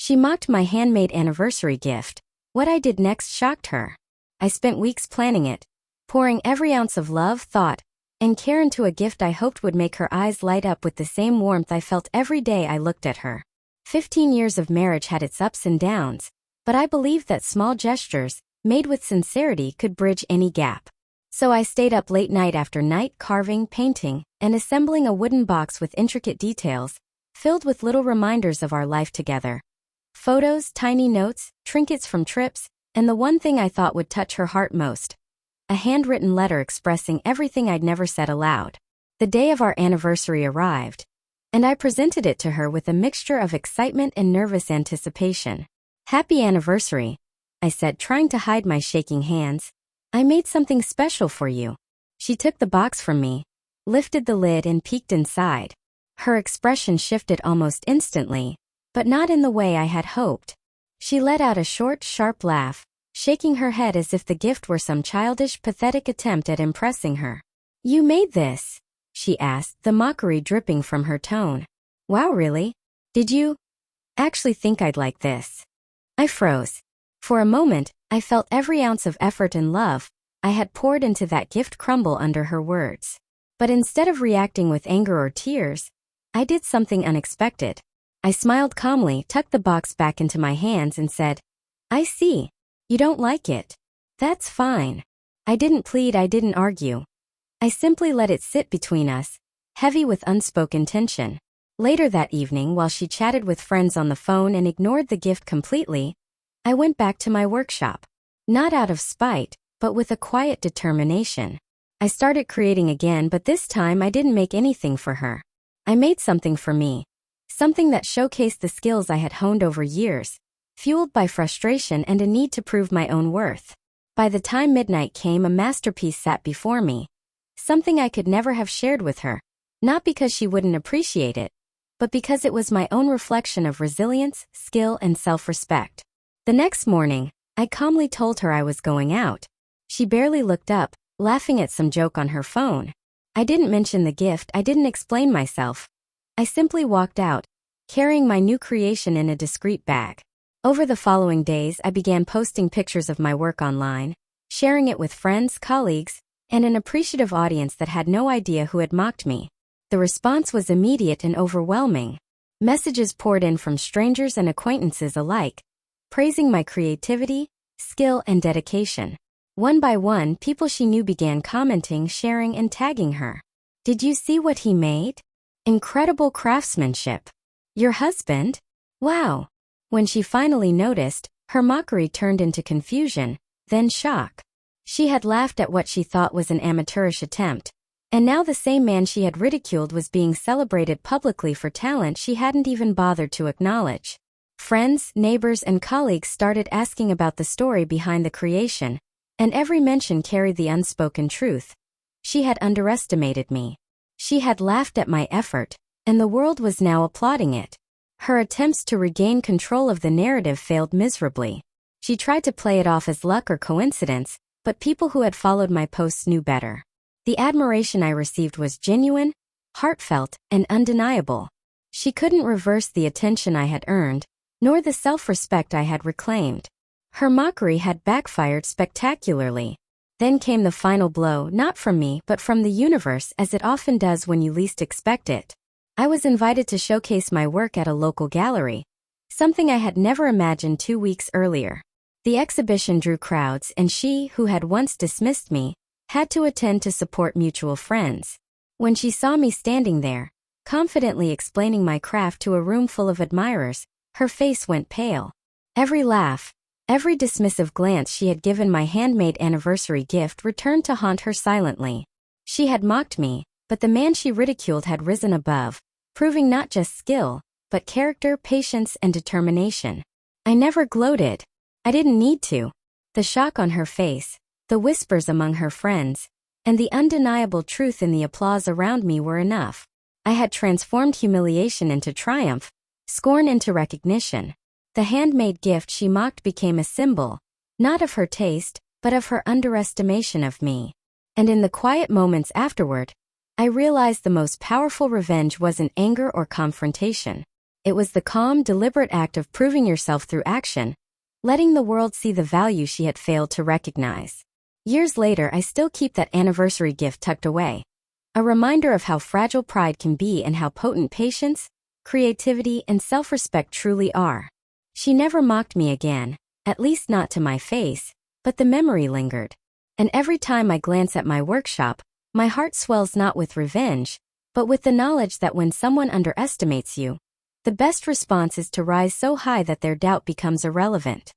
She mocked my handmade anniversary gift. What I did next shocked her. I spent weeks planning it, pouring every ounce of love, thought, and care into a gift I hoped would make her eyes light up with the same warmth I felt every day I looked at her. 15 years of marriage had its ups and downs, but I believed that small gestures, made with sincerity, could bridge any gap. So I stayed up late night after night carving, painting, and assembling a wooden box with intricate details, filled with little reminders of our life together. Photos, tiny notes, trinkets from trips, and the one thing I thought would touch her heart most: a handwritten letter expressing everything I'd never said aloud. The day of our anniversary arrived, and I presented it to her with a mixture of excitement and nervous anticipation. "Happy anniversary," I said, trying to hide my shaking hands. "I made something special for you." She took the box from me, lifted the lid, and peeked inside. Her expression shifted almost instantly, but not in the way I had hoped. She let out a short, sharp laugh, shaking her head as if the gift were some childish, pathetic attempt at impressing her. "You made this?" she asked, the mockery dripping from her tone. "Wow, really? Did you actually think I'd like this?" I froze. For a moment, I felt every ounce of effort and love I had poured into that gift crumble under her words. But instead of reacting with anger or tears, I did something unexpected. I smiled calmly, tucked the box back into my hands, and said, "I see. You don't like it. That's fine." I didn't plead, I didn't argue. I simply let it sit between us, heavy with unspoken tension. Later that evening, while she chatted with friends on the phone and ignored the gift completely, I went back to my workshop. Not out of spite, but with a quiet determination. I started creating again, but this time I didn't make anything for her. I made something for me. Something that showcased the skills I had honed over years, fueled by frustration and a need to prove my own worth. By the time midnight came, a masterpiece sat before me. Something I could never have shared with her, not because she wouldn't appreciate it, but because it was my own reflection of resilience, skill, and self-respect. The next morning, I calmly told her I was going out. She barely looked up, laughing at some joke on her phone. I didn't mention the gift, I didn't explain myself. I simply walked out, carrying my new creation in a discreet bag. Over the following days, I began posting pictures of my work online, sharing it with friends, colleagues, and an appreciative audience that had no idea who had mocked me. The response was immediate and overwhelming. Messages poured in from strangers and acquaintances alike, praising my creativity, skill, and dedication. One by one, people she knew began commenting, sharing, and tagging her. "Did you see what he made? Incredible craftsmanship. Your husband? Wow." When she finally noticed, her mockery turned into confusion, then shock. She had laughed at what she thought was an amateurish attempt, and now the same man she had ridiculed was being celebrated publicly for talent she hadn't even bothered to acknowledge. Friends, neighbors, and colleagues started asking about the story behind the creation, and every mention carried the unspoken truth. She had underestimated me. She had laughed at my effort, and the world was now applauding it. Her attempts to regain control of the narrative failed miserably. She tried to play it off as luck or coincidence, but people who had followed my posts knew better. The admiration I received was genuine, heartfelt, and undeniable. She couldn't reverse the attention I had earned, nor the self-respect I had reclaimed. Her mockery had backfired spectacularly. Then came the final blow, not from me but from the universe, as it often does when you least expect it. I was invited to showcase my work at a local gallery, something I had never imagined 2 weeks earlier. The exhibition drew crowds, and she, who had once dismissed me, had to attend to support mutual friends. When she saw me standing there, confidently explaining my craft to a room full of admirers, her face went pale. Every laugh, every dismissive glance she had given my handmade anniversary gift returned to haunt her silently. She had mocked me, but the man she ridiculed had risen above, proving not just skill, but character, patience, and determination. I never gloated. I didn't need to. The shock on her face, the whispers among her friends, and the undeniable truth in the applause around me were enough. I had transformed humiliation into triumph, scorn into recognition. The handmade gift she mocked became a symbol, not of her taste, but of her underestimation of me. And in the quiet moments afterward, I realized the most powerful revenge wasn't anger or confrontation. It was the calm, deliberate act of proving yourself through action, letting the world see the value she had failed to recognize. Years later, I still keep that anniversary gift tucked away. A reminder of how fragile pride can be and how potent patience, creativity, and self-respect truly are. She never mocked me again, at least not to my face, but the memory lingered. And every time I glance at my workshop, my heart swells not with revenge, but with the knowledge that when someone underestimates you, the best response is to rise so high that their doubt becomes irrelevant.